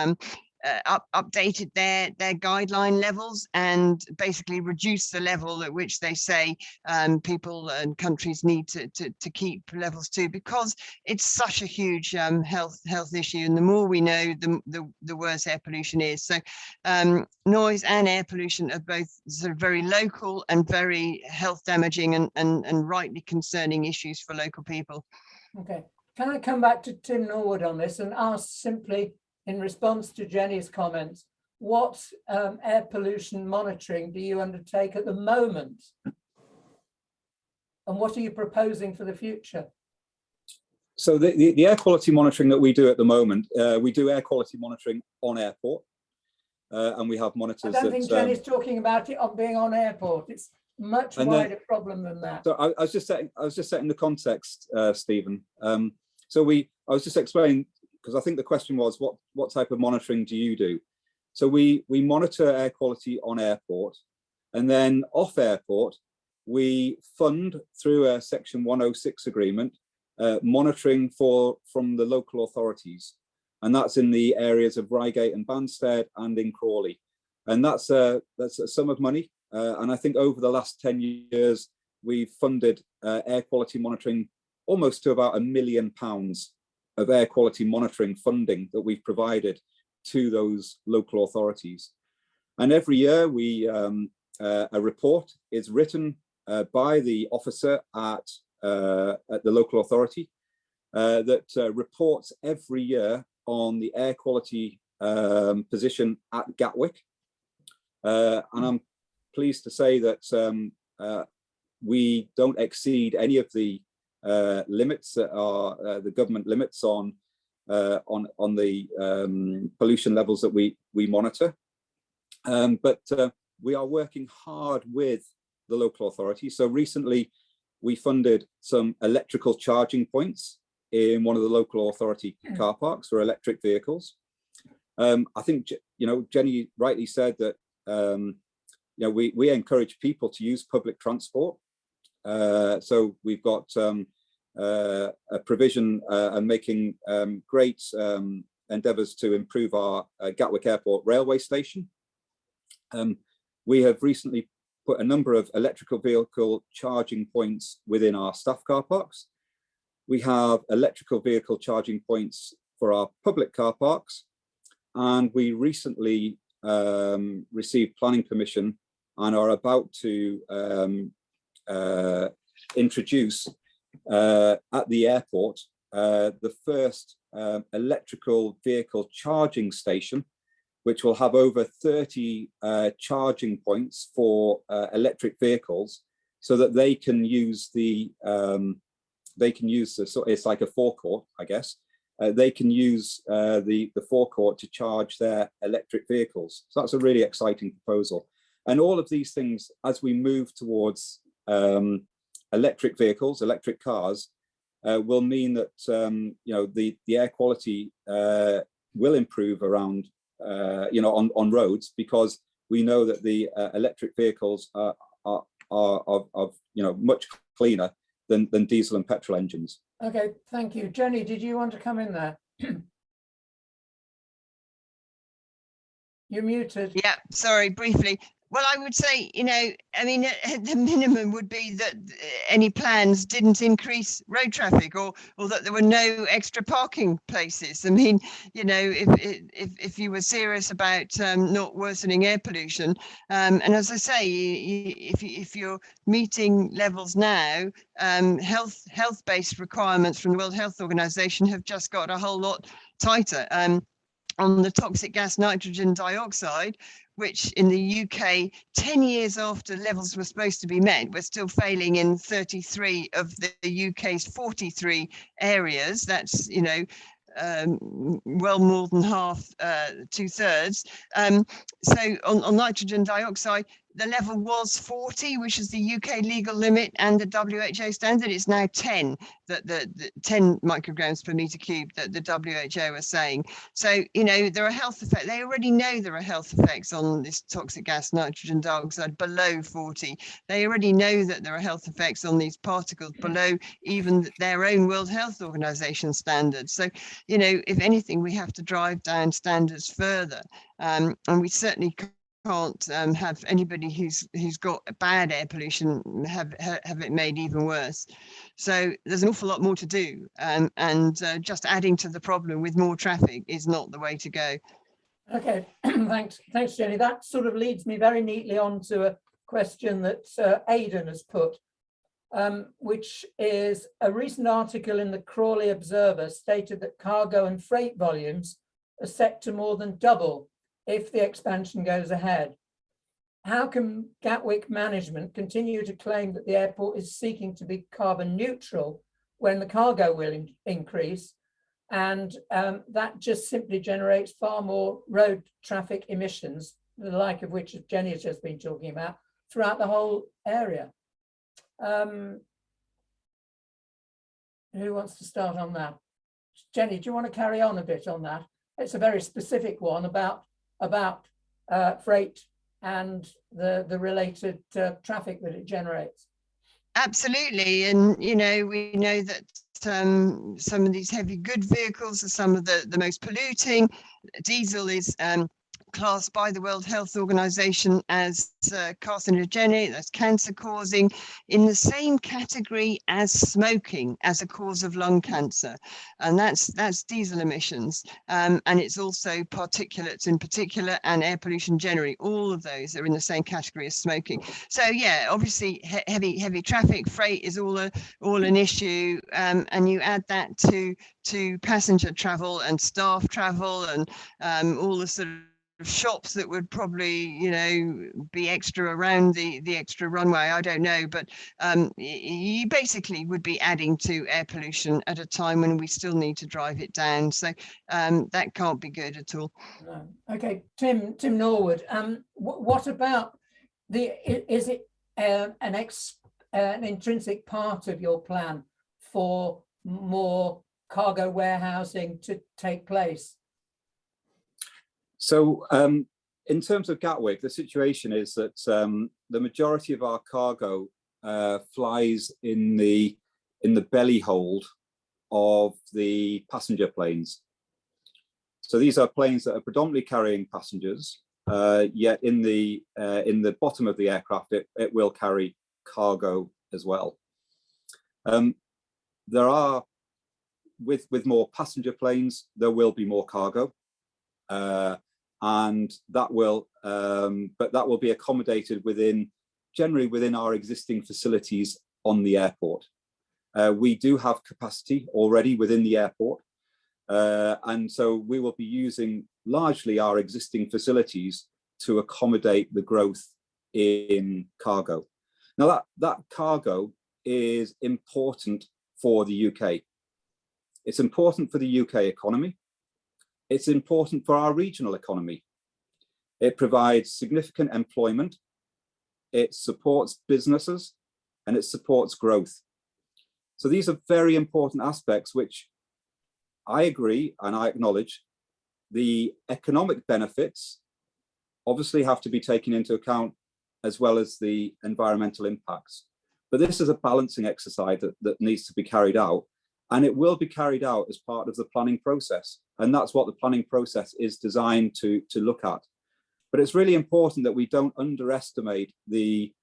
updated their guideline levels and basically reduced the level at which they say people and countries need to keep levels to, because it's such a huge health issue, and the more we know, the worse air pollution is. So noise and air pollution are both sort of very local and very health damaging and rightly concerning issues for local people. Okay, can I come back to Tim Norwood on this and ask simply, in response to Jenny's comments, what air pollution monitoring do you undertake at the moment? And what are you proposing for the future? So the air quality monitoring that we do at the moment, we do air quality monitoring on airport, and we have monitors. I don't think Jenny's talking about it being on airport. It's much wider problem than that. So I was just setting the context, Stephen. I was just explaining, because I think the question was, what type of monitoring do you do? So we monitor air quality on airport, and then off airport, we fund through a Section 106 agreement, monitoring from the local authorities. And that's in the areas of Reigate and Banstead and in Crawley. And that's a sum of money. And I think over the last 10 years, we've funded air quality monitoring almost to about £1 million of air quality monitoring funding that we've provided to those local authorities. And every year a report is written by the officer at the local authority that reports every year on the air quality position at Gatwick. And I'm pleased to say that we don't exceed any of the limits that are the government limits on the pollution levels that we monitor. But we are working hard with the local authority. So recently we funded some electrical charging points in one of the local authority car parks for electric vehicles. I think, you know, Jenny rightly said that, you know, we encourage people to use public transport. So we've got a provision and making great endeavours to improve our Gatwick Airport railway station. We have recently put a number of electrical vehicle charging points within our staff car parks. We have electrical vehicle charging points for our public car parks. And we recently received planning permission and are about to introduce at the airport the first electrical vehicle charging station, which will have over 30 charging points for electric vehicles, so that they can use the so it's like a forecourt, I guess. They can use the forecourt to charge their electric vehicles. So that's a really exciting proposal. And all of these things, as we move towards electric vehicles, electric cars, will mean that the air quality will improve around on roads, because we know that the electric vehicles are much cleaner than diesel and petrol engines. Okay, thank you. Jenny, did you want to come in there? You're muted. Yeah, sorry, briefly. Well, I would say, I mean, the minimum would be that any plans didn't increase road traffic, or that there were no extra parking places. I mean, if you were serious about not worsening air pollution, and as I say, if you're meeting levels now, health-based requirements from the World Health Organization have just got a whole lot tighter. On the toxic gas nitrogen dioxide, which in the UK, 10 years after levels were supposed to be met, we're still failing in 33 of the UK's 43 areas. That's, well more than half, 2/3. So on nitrogen dioxide, the level was 40, which is the UK legal limit, and the WHO standard. It's now 10, the 10 micrograms per meter cube that the WHO are saying. So, there are health effects. They already know there are health effects on this toxic gas nitrogen dioxide below 40. They already know that there are health effects on these particles below even their own World Health Organization standards. So, if anything, we have to drive down standards further. And we certainly can't have anybody who's got bad air pollution have it made even worse. So there's an awful lot more to do, and just adding to the problem with more traffic is not the way to go. Okay, thanks, Jenny. That sort of leads me very neatly on to a question that Aidan has put, which is a recent article in the Crawley Observer stated that cargo and freight volumes are set to more than double if the expansion goes ahead. How can Gatwick management continue to claim that the airport is seeking to be carbon neutral when the cargo will increase, and that just simply generates far more road traffic emissions, the like of which Jenny has just been talking about, throughout the whole area? Who wants to start on that? Jenny, do you want to carry on a bit on that? It's a very specific one about freight and the related traffic that it generates. Absolutely, and we know that some of these heavy good vehicles are some of the most polluting. Diesel is classed by the World Health Organization as carcinogenic, that's cancer causing, in the same category as smoking as a cause of lung cancer, and that's diesel emissions, and it's also particulates in particular, and air pollution generally. All of those are in the same category as smoking. So yeah, obviously heavy traffic, freight is all an issue, and you add that to passenger travel and staff travel and all the sort of shops that would probably be extra around the extra runway. I don't know, but you basically would be adding to air pollution at a time when we still need to drive it down. So that can't be good at all. No. Okay, Tim Norwood, what about is it an intrinsic part of your plan for more cargo warehousing to take place? So in terms of Gatwick, the situation is that the majority of our cargo flies in the belly hold of the passenger planes. So these are planes that are predominantly carrying passengers, yet in the bottom of the aircraft, it will carry cargo as well. There are, with more passenger planes, there will be more cargo. And that will, but that will be accommodated generally within our existing facilities on the airport. We do have capacity already within the airport. And so we will be using largely our existing facilities to accommodate the growth in cargo. Now that cargo is important for the UK. It's important for the UK economy. It's important for our regional economy. It provides significant employment. It supports businesses and it supports growth. So these are very important aspects which I agree and I acknowledge. The economic benefits obviously have to be taken into account, as well as the environmental impacts. But this is a balancing exercise that needs to be carried out, and it will be carried out as part of the planning process. And that's what the planning process is designed to look at. But it's really important that we don't underestimate the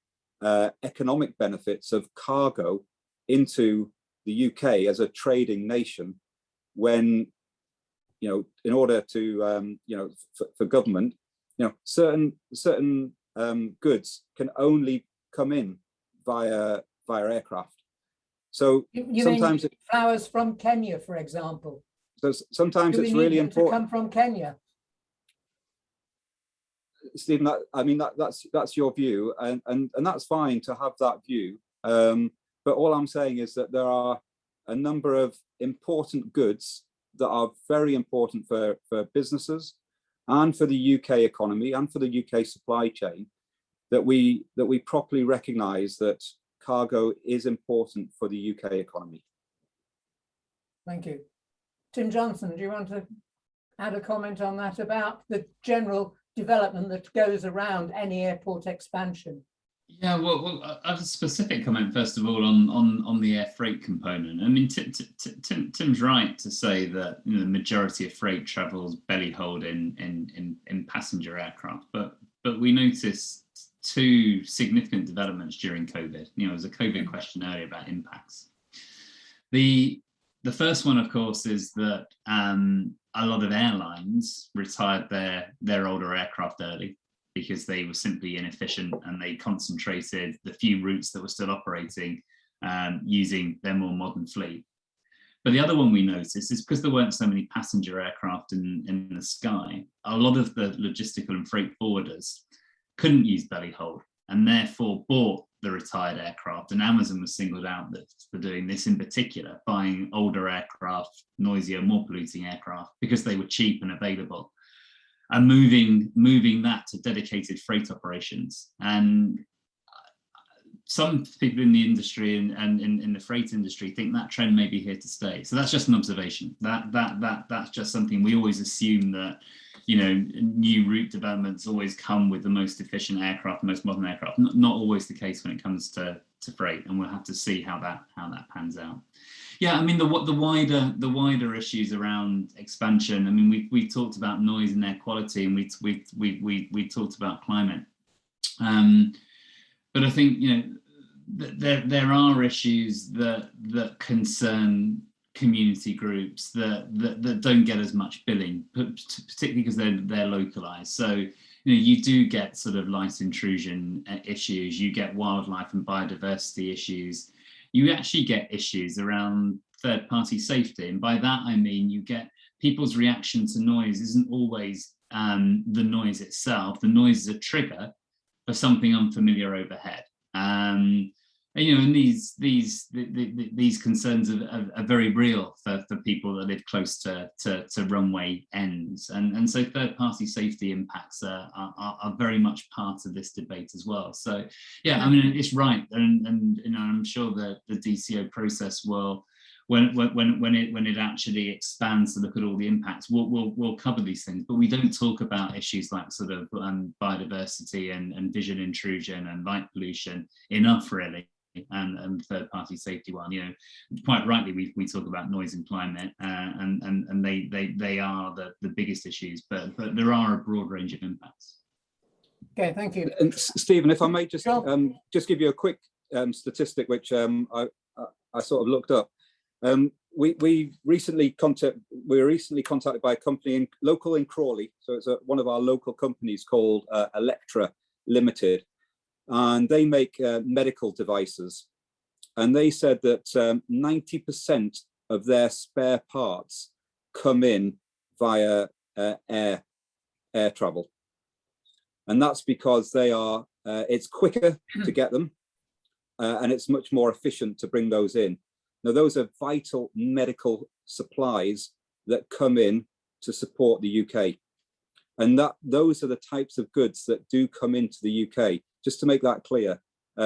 economic benefits of cargo into the UK as a trading nation, when, you know, in order to, you know, for government, you know, certain goods can only come in via aircraft. So You sometimes mean flowers from Kenya, for example? So sometimes Do we it's need really them to important. come from Kenya? Stephen, I mean, that's your view, and that's fine to have that view. But all I'm saying is that there are a number of important goods that are very important for businesses and for the UK economy and for the UK supply chain, that we properly recognise that cargo is important for the UK economy. Thank you. Tim Johnson, do you want to add a comment on that about the general development that goes around any airport expansion? Yeah, well, I have a specific comment first of all on the air freight component. I mean, Tim's right to say that, you know, the majority of freight travels belly hold in passenger aircraft, but we noticed two significant developments during COVID. You know, there was a COVID question earlier about impacts. The first one, of course, is that a lot of airlines retired their older aircraft early because they were simply inefficient, and they concentrated the few routes that were still operating using their more modern fleet. But the other one we noticed is because there weren't so many passenger aircraft in the sky, a lot of the logistical and freight forwarders couldn't use belly hold, and therefore bought the retired aircraft. And Amazon was singled out for doing this in particular, buying older aircraft, noisier, more polluting aircraft, because they were cheap and available, and moving that to dedicated freight operations. And some people in the industry and in the freight industry think that trend may be here to stay. So that's just an observation. That's just something we always assume, that, you know, new route developments always come with the most efficient aircraft, the most modern aircraft. Not always the case when it comes to freight, and we'll have to see how that pans out. Yeah, I mean, the wider issues around expansion. I mean, we talked about noise and air quality, and we talked about climate. But I think, you know, there are issues that concern community groups that don't get as much billing, particularly because they're localized. So, you know, you do get sort of light intrusion issues, you get wildlife and biodiversity issues, you actually get issues around third-party safety. And by that I mean, you get people's reaction to noise isn't always the noise itself. The noise is a trigger for something unfamiliar overhead. And, you know, and these concerns are very real for people that live close to runway ends, and so third-party safety impacts are very much part of this debate as well. So yeah, I mean, it's right, and you know, I'm sure that the DCO process will, when it actually expands to look at all the impacts, we'll cover these things. But we don't talk about issues like sort of biodiversity and vision intrusion and light pollution enough, really. And third-party safety one, you know, quite rightly we talk about noise and climate, and they are the biggest issues, but there are a broad range of impacts. Okay, thank you. And Stephen, if I may just give you a quick statistic which I sort of looked up. We were recently contacted by a company local in Crawley, so it's one of our local companies called Electra Limited. And they make medical devices. and they said that 90% of their spare parts come in via air travel, and that's because they are it's quicker to get them, and it's much more efficient to bring those in. Now, those are vital medical supplies that come in to support the UK, and those are the types of goods that do come into the UK. Just to make that clear,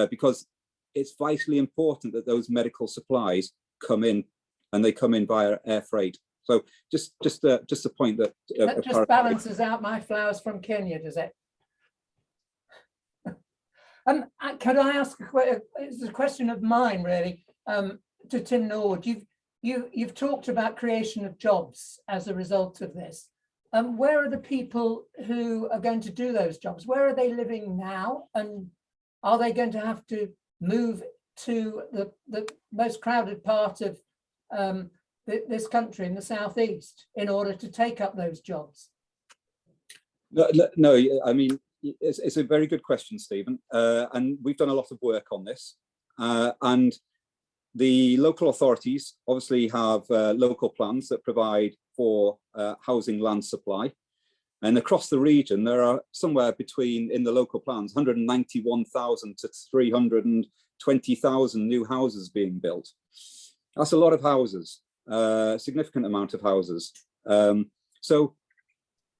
because it's vitally important that those medical supplies come in, and they come in via air freight. So just a point that just balances out my flowers from Kenya, does it? Could I ask it's a question of mine, really, to Tim Norwood. You've talked about creation of jobs as a result of this. Where are the people who are going to do those jobs? Where are they living now? And are they going to have to move to the most crowded part of this country in the southeast in order to take up those jobs? No, I mean, it's a very good question, Stephen. And we've done a lot of work on this. And the local authorities obviously have local plans that provide for housing land supply. And across the region, there are somewhere between, in the local plans, 191,000 to 320,000 new houses being built. That's a lot of houses, a significant amount of houses. So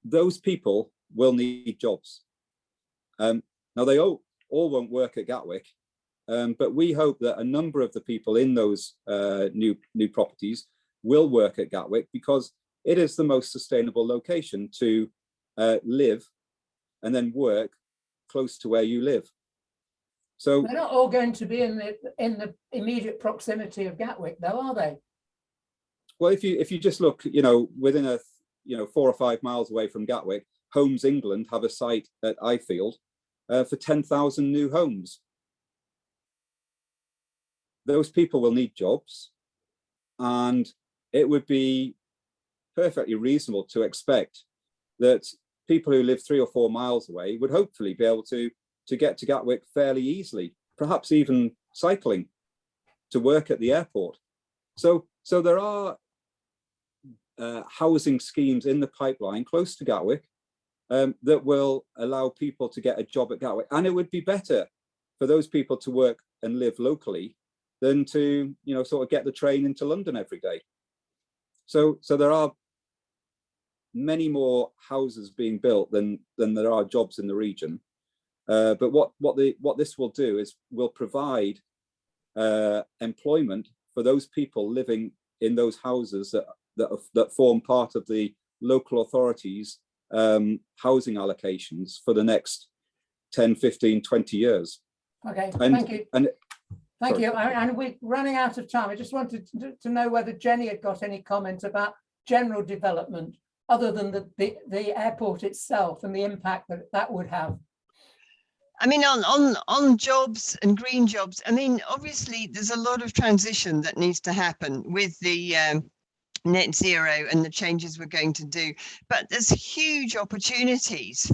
those people will need jobs. Now, they all won't work at Gatwick, but we hope that a number of the people in those new properties will work at Gatwick, because it is the most sustainable location to live and then work close to where you live. So they're not all going to be in the immediate proximity of Gatwick, though, are they? Well, if you just look, within 4 or 5 miles away from Gatwick, Homes England have a site at Ifield for 10,000 new homes. Those people will need jobs, and it would be perfectly reasonable to expect that people who live 3 or 4 miles away would hopefully be able to get to Gatwick fairly easily, perhaps even cycling to work at the airport. So there are housing schemes in the pipeline close to Gatwick that will allow people to get a job at Gatwick, and it would be better for those people to work and live locally than to sort of get the train into London every day. So there are many more houses being built than there are jobs in the region. But what this will do is will provide employment for those people living in those houses that form part of the local authorities' housing allocations for the next 10, 15, 20 years. Okay, thank you. Thank you. And we're running out of time. I just wanted to know whether Jenny had got any comments about general development other than the airport itself and the impact that would have. I mean, on jobs and green jobs, I mean, obviously there's a lot of transition that needs to happen with the net zero and the changes we're going to do, but there's huge opportunities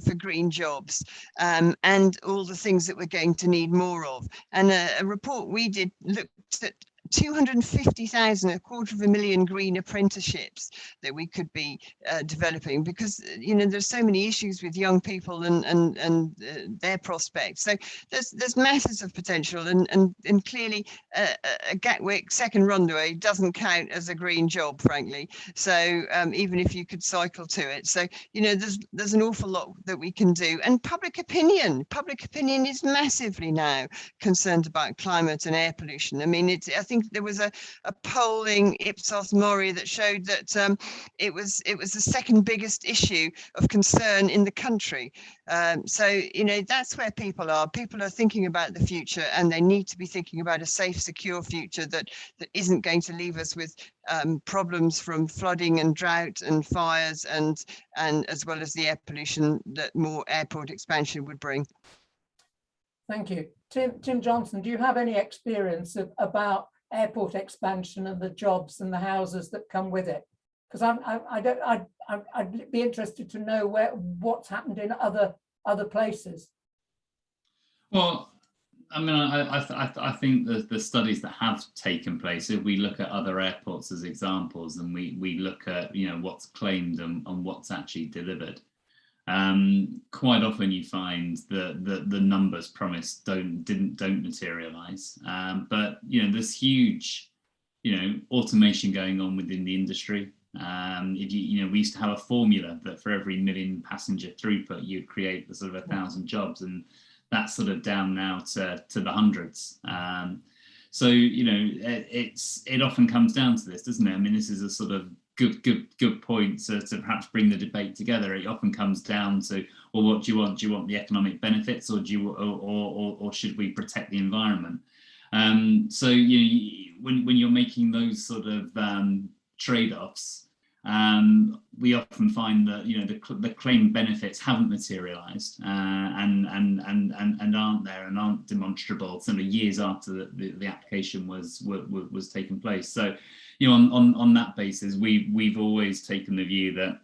for green jobs and all the things that we're going to need more of. And a report we did looked at 250,000, 250,000 green apprenticeships that we could be developing, because there's so many issues with young people and their prospects. So there's masses of potential, and clearly a Gatwick second runway doesn't count as a green job, frankly. So even if you could cycle to it, so there's an awful lot that we can do. And public opinion is massively now concerned about climate and air pollution. I mean, I think there was a polling Ipsos Mori that showed that it was the second biggest issue of concern in the country. So that's where people are thinking about the future, and they need to be thinking about a safe, secure future that isn't going to leave us with problems from flooding and drought and fires, and as well as the air pollution that more airport expansion would bring. Thank you. Tim Johnson, do you have any experience about airport expansion and the jobs and the houses that come with it? Because I'd be interested to know what's happened in other places. Well, I mean, I think the studies that have taken place, if we look at other airports as examples, and we look at, you know, what's claimed and what's actually delivered, quite often you find that the numbers promised don't materialize. But you know, there's huge, you know, automation going on within the industry. If you know, we used to have a formula that for every 1 million passenger throughput, you'd create the sort of 1,000 jobs, and that's sort of down now to the hundreds. So, you know, it often comes down to this, doesn't it? I mean, this is a sort of good point to perhaps bring the debate together. It often comes down to, well, what do you want? Do you want the economic benefits, or do you, or should we protect the environment? So, you know, when you're making those sort of trade-offs, we often find that, you know, the claimed benefits haven't materialised, and aren't there, and aren't demonstrable sort of years after the application was taking place. So, you know, on that basis, we've always taken the view that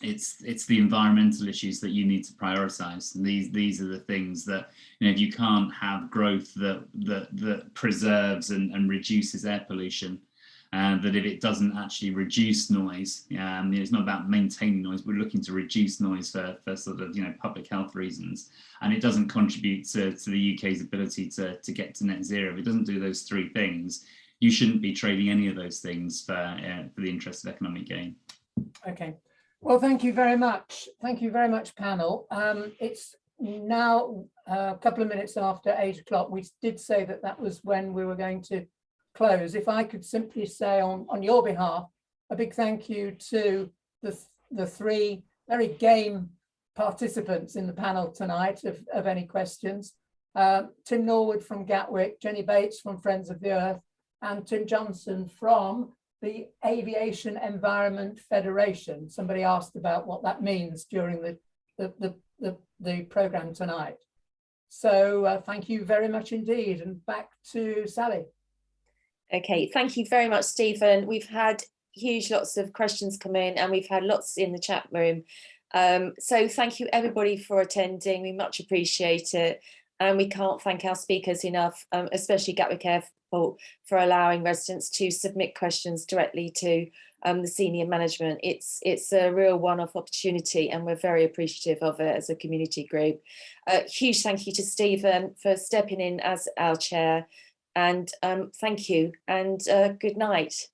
it's the environmental issues that you need to prioritise, and these are the things that, you know, if you can't have growth that preserves and reduces air pollution, that if it doesn't actually reduce noise, you know, it's not about maintaining noise, we're looking to reduce noise for sort of, you know, public health reasons, and it doesn't contribute to the UK's ability to get to net zero. If it doesn't do those three things, you shouldn't be trading any of those things for the interest of economic gain. Okay, well, thank you very much. Thank you very much, panel. It's now a couple of minutes after 8 o'clock. We did say that was when we were going to close. If I could simply say on your behalf, a big thank you to the three very game participants in the panel tonight of any questions. Tim Norwood from Gatwick, Jenny Bates from Friends of the Earth, and Tim Johnson from the Aviation Environment Federation. Somebody asked about what that means during the programme tonight. So thank you very much indeed, and back to Sally. Okay, thank you very much, Stephen. We've had lots of questions come in, and we've had lots in the chat room. So thank you everybody for attending. We much appreciate it. And we can't thank our speakers enough, especially Gatwick Airport, for allowing residents to submit questions directly to the senior management. It's a real one-off opportunity, and we're very appreciative of it as a community group. Huge thank you to Stephen for stepping in as our chair. And thank you, and good night.